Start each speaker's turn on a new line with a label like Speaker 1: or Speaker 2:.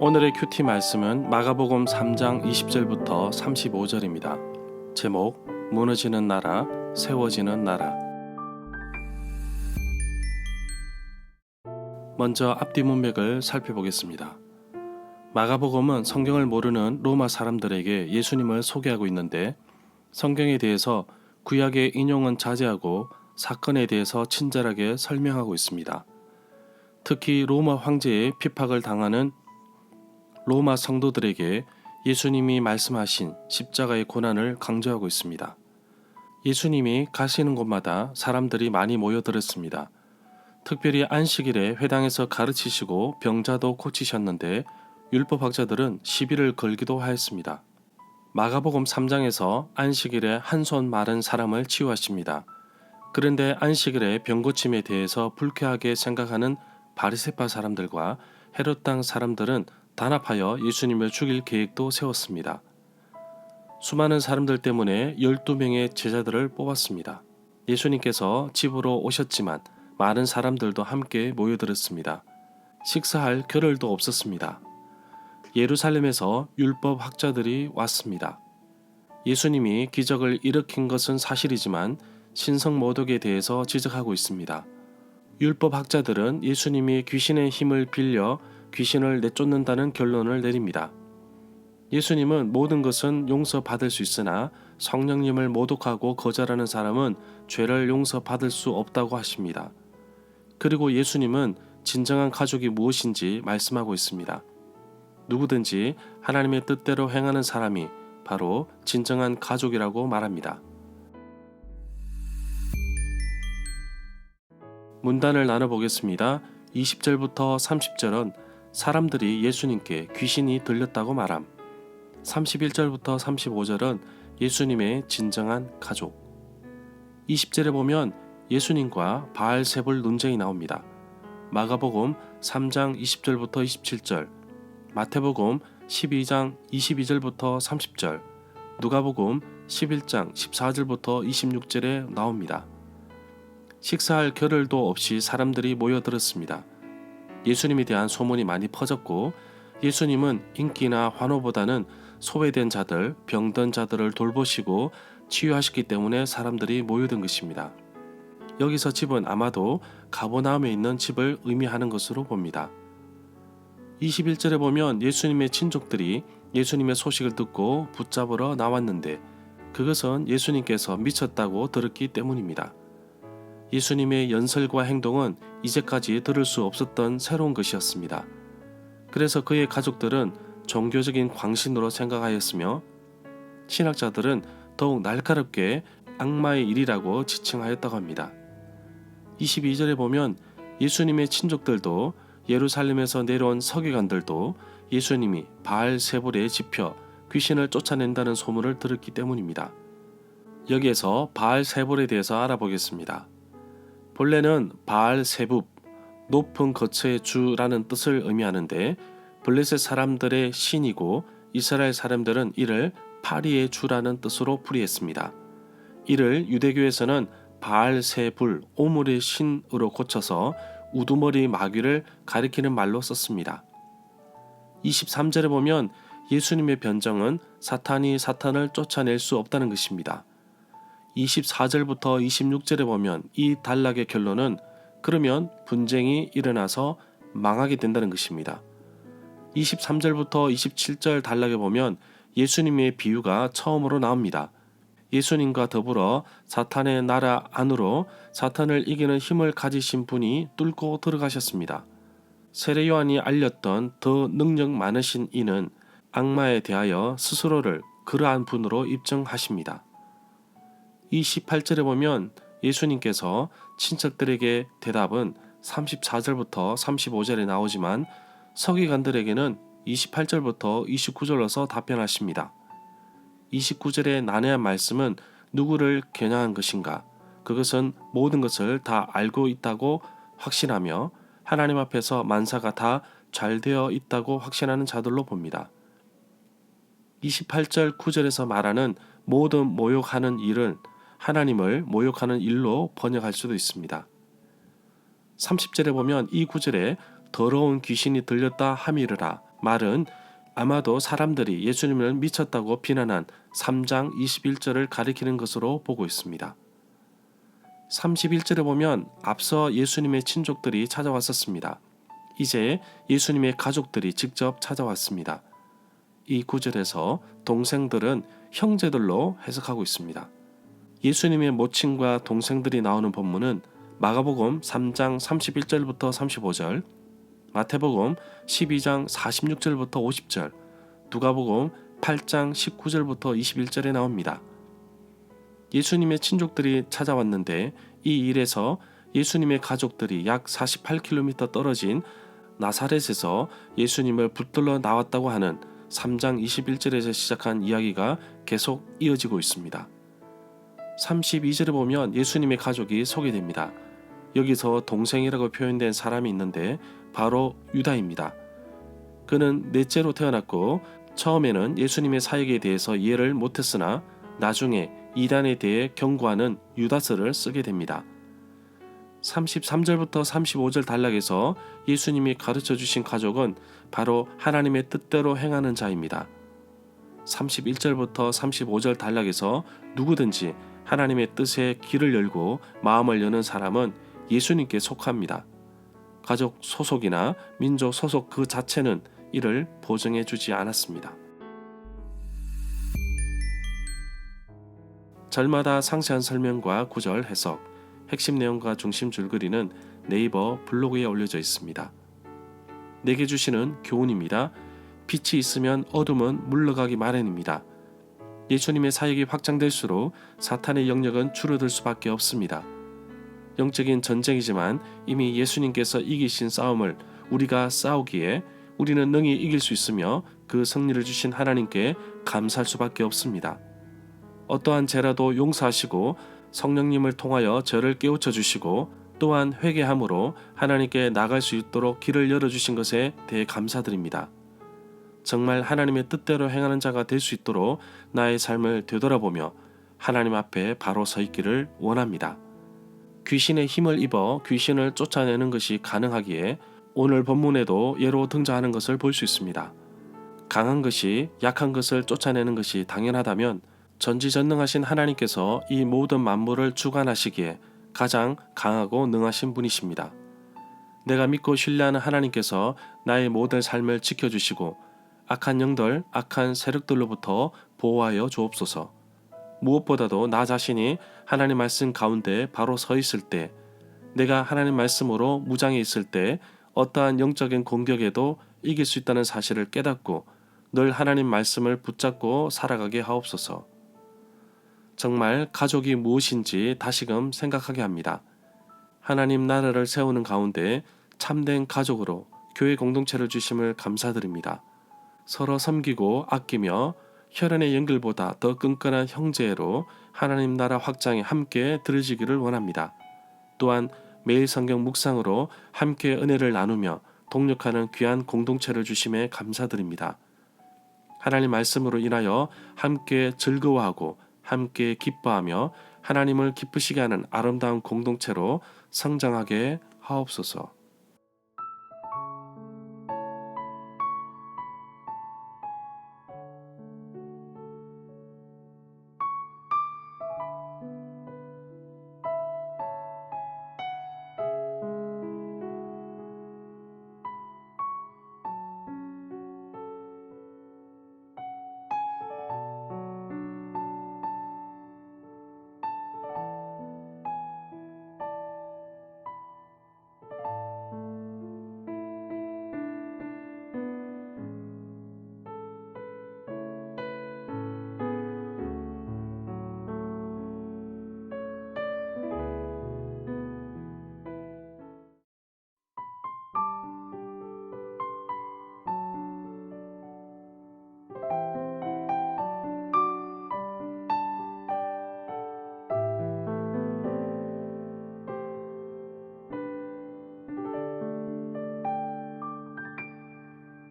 Speaker 1: 오늘의 큐티 말씀은 마가복음 3장 20절부터 35절입니다. 제목 무너지는 나라, 세워지는 나라. 먼저 앞뒤 문맥을 살펴보겠습니다. 마가복음은 성경을 모르는 로마 사람들에게 예수님을 소개하고 있는데 성경에 대해서 구약의 인용은 자제하고 사건에 대해서 친절하게 설명하고 있습니다. 특히 로마 황제의 핍박을 당하는 로마 성도들에게 예수님이 말씀하신 십자가의 고난을 강조하고 있습니다. 예수님이 가시는 곳마다 사람들이 많이 모여들었습니다. 특별히 안식일에 회당에서 가르치시고 병자도 고치셨는데 율법학자들은 시비를 걸기도 하였습니다. 마가복음 3장에서 안식일에 한 손 마른 사람을 치유하십니다. 그런데 안식일에 병고침에 대해서 불쾌하게 생각하는 바리새파 사람들과 헤롯 땅 사람들은 단합하여 예수님을 죽일 계획도 세웠습니다. 수많은 사람들 때문에 12명의 제자들을 뽑았습니다. 예수님께서 집으로 오셨지만 많은 사람들도 함께 모여들었습니다. 식사할 겨를도 없었습니다. 예루살렘에서 율법 학자들이 왔습니다. 예수님이 기적을 일으킨 것은 사실이지만 신성 모독에 대해서 지적하고 있습니다. 율법 학자들은 예수님이 귀신의 힘을 빌려 귀신을 내쫓는다는 결론을 내립니다. 예수님은 모든 것은 용서받을 수 있으나 성령님을 모독하고 거절하는 사람은 죄를 용서받을 수 없다고 하십니다. 그리고 예수님은 진정한 가족이 무엇인지 말씀하고 있습니다. 누구든지 하나님의 뜻대로 행하는 사람이 바로 진정한 가족이라고 말합니다. 문단을 나눠보겠습니다. 20절부터 30절은 사람들이 예수님께 귀신이 들렸다고 말함. 31절부터 35절은 예수님의 진정한 가족. 20절에 보면 예수님과 바알세불 논쟁이 나옵니다. 마가복음 3장 20절부터 27절, 마태복음 12장 22절부터 30절, 누가복음 11장 14절부터 26절에 나옵니다. 식사할 겨를도 없이 사람들이 모여들었습니다. 예수님에 대한 소문이 많이 퍼졌고 예수님은 인기나 환호보다는 소외된 자들, 병든 자들을 돌보시고 치유하셨기 때문에 사람들이 모여든 것입니다. 여기서 집은 아마도 가버나움에 있는 집을 의미하는 것으로 봅니다. 21절에 보면 예수님의 친족들이 예수님의 소식을 듣고 붙잡으러 나왔는데 그것은 예수님께서 미쳤다고 들었기 때문입니다. 예수님의 연설과 행동은 이제까지 들을 수 없었던 새로운 것이었습니다. 그래서 그의 가족들은 종교적인 광신으로 생각하였으며 신학자들은 더욱 날카롭게 악마의 일이라고 지칭하였다고 합니다. 22절에 보면 예수님의 친족들도 예루살렘에서 내려온 서기관들도 예수님이 바알세불에 집혀 귀신을 쫓아낸다는 소문을 들었기 때문입니다. 여기에서 바알세불에 대해서 알아보겠습니다. 본래는 바알세붑, 높은 거처의 주라는 뜻을 의미하는데 블레셋 사람들의 신이고 이스라엘 사람들은 이를 파리의 주라는 뜻으로 풀이했습니다. 이를 유대교에서는 바알세불, 오물의 신으로 고쳐서 우두머리 마귀를 가리키는 말로 썼습니다. 23절에 보면 예수님의 변정은 사탄이 사탄을 쫓아낼 수 없다는 것입니다. 24절부터 26절에 보면 이 단락의 결론은 그러면 분쟁이 일어나서 망하게 된다는 것입니다. 23절부터 27절 단락에 보면 예수님의 비유가 처음으로 나옵니다. 예수님과 더불어 사탄의 나라 안으로 사탄을 이기는 힘을 가지신 분이 뚫고 들어가셨습니다. 세례 요한이 알렸던 더 능력 많으신 이는 악마에 대하여 스스로를 그러한 분으로 입증하십니다. 28절에 보면 예수님께서 친척들에게 대답은 34절부터 35절에 나오지만 서기관들에게는 28절부터 29절로서 답변하십니다. 29절의 난해한 말씀은 누구를 겨냥한 것인가? 그것은 모든 것을 다 알고 있다고 확신하며 하나님 앞에서 만사가 다 잘 되어 있다고 확신하는 자들로 봅니다. 28절 9절에서 말하는 모든 모욕하는 일은 하나님을 모욕하는 일로 번역할 수도 있습니다. 30절에 보면 이 구절에 더러운 귀신이 들렸다 함이르라 말은 아마도 사람들이 예수님을 미쳤다고 비난한 3장 21절을 가리키는 것으로 보고 있습니다. 31절에 보면 앞서 예수님의 친족들이 찾아왔었습니다. 이제 예수님의 가족들이 직접 찾아왔습니다. 이 구절에서 동생들은 형제들로 해석하고 있습니다. 예수님의 모친과 동생들이 나오는 본문은 마가복음 3장 31절부터 35절, 마태복음 12장 46절부터 50절, 누가복음 8장 19절부터 21절에 나옵니다. 예수님의 친족들이 찾아왔는데 이 일에서 예수님의 가족들이 약 48km 떨어진 나사렛에서 예수님을 붙들러 나왔다고 하는 3장 21절에서 시작한 이야기가 계속 이어지고 있습니다. 32절에 보면 예수님의 가족이 소개됩니다. 여기서 동생이라고 표현된 사람이 있는데 바로 유다입니다. 그는 넷째로 태어났고 처음에는 예수님의 사역에 대해서 이해를 못했으나 나중에 이단에 대해 경고하는 유다서를 쓰게 됩니다. 33절부터 35절 단락에서 예수님이 가르쳐 주신 가족은 바로 하나님의 뜻대로 행하는 자입니다. 31절부터 35절 단락에서 누구든지 하나님의 뜻에 길을 열고 마음을 여는 사람은 예수님께 속합니다. 가족 소속이나 민족 소속 그 자체는 이를 보증해 주지 않았습니다. 절마다 상세한 설명과 구절 해석, 핵심 내용과 중심 줄거리는 네이버 블로그에 올려져 있습니다. 내게 주시는 교훈입니다. 빛이 있으면 어둠은 물러가기 마련입니다. 예수님의 사역이 확장될수록 사탄의 영역은 줄어들 수밖에 없습니다. 영적인 전쟁이지만 이미 예수님께서 이기신 싸움을 우리가 싸우기에 우리는 능히 이길 수 있으며 그 승리를 주신 하나님께 감사할 수밖에 없습니다. 어떠한 죄라도 용서하시고 성령님을 통하여 저를 깨우쳐 주시고 또한 회개함으로 하나님께 나갈 수 있도록 길을 열어주신 것에 대해 감사드립니다. 정말 하나님의 뜻대로 행하는 자가 될 수 있도록 나의 삶을 되돌아보며 하나님 앞에 바로 서 있기를 원합니다. 귀신의 힘을 입어 귀신을 쫓아내는 것이 가능하기에 오늘 본문에도 예로 등장하는 것을 볼 수 있습니다. 강한 것이 약한 것을 쫓아내는 것이 당연하다면 전지전능하신 하나님께서 이 모든 만물을 주관하시기에 가장 강하고 능하신 분이십니다. 내가 믿고 신뢰하는 하나님께서 나의 모든 삶을 지켜주시고 악한 영들, 악한 세력들로부터 보호하여 주옵소서. 무엇보다도 나 자신이 하나님 말씀 가운데 바로 서 있을 때, 내가 하나님 말씀으로 무장해 있을 때 어떠한 영적인 공격에도 이길 수 있다는 사실을 깨닫고 늘 하나님 말씀을 붙잡고 살아가게 하옵소서. 정말 가족이 무엇인지 다시금 생각하게 합니다. 하나님 나라를 세우는 가운데 참된 가족으로 교회 공동체를 주심을 감사드립니다. 서로 섬기고 아끼며 혈연의 연결보다 더 끈끈한 형제로 하나님 나라 확장에 함께 들어지기를 원합니다. 또한 매일 성경 묵상으로 함께 은혜를 나누며 동력하는 귀한 공동체를 주심에 감사드립니다. 하나님 말씀으로 인하여 함께 즐거워하고 함께 기뻐하며 하나님을 기쁘시게 하는 아름다운 공동체로 성장하게 하옵소서.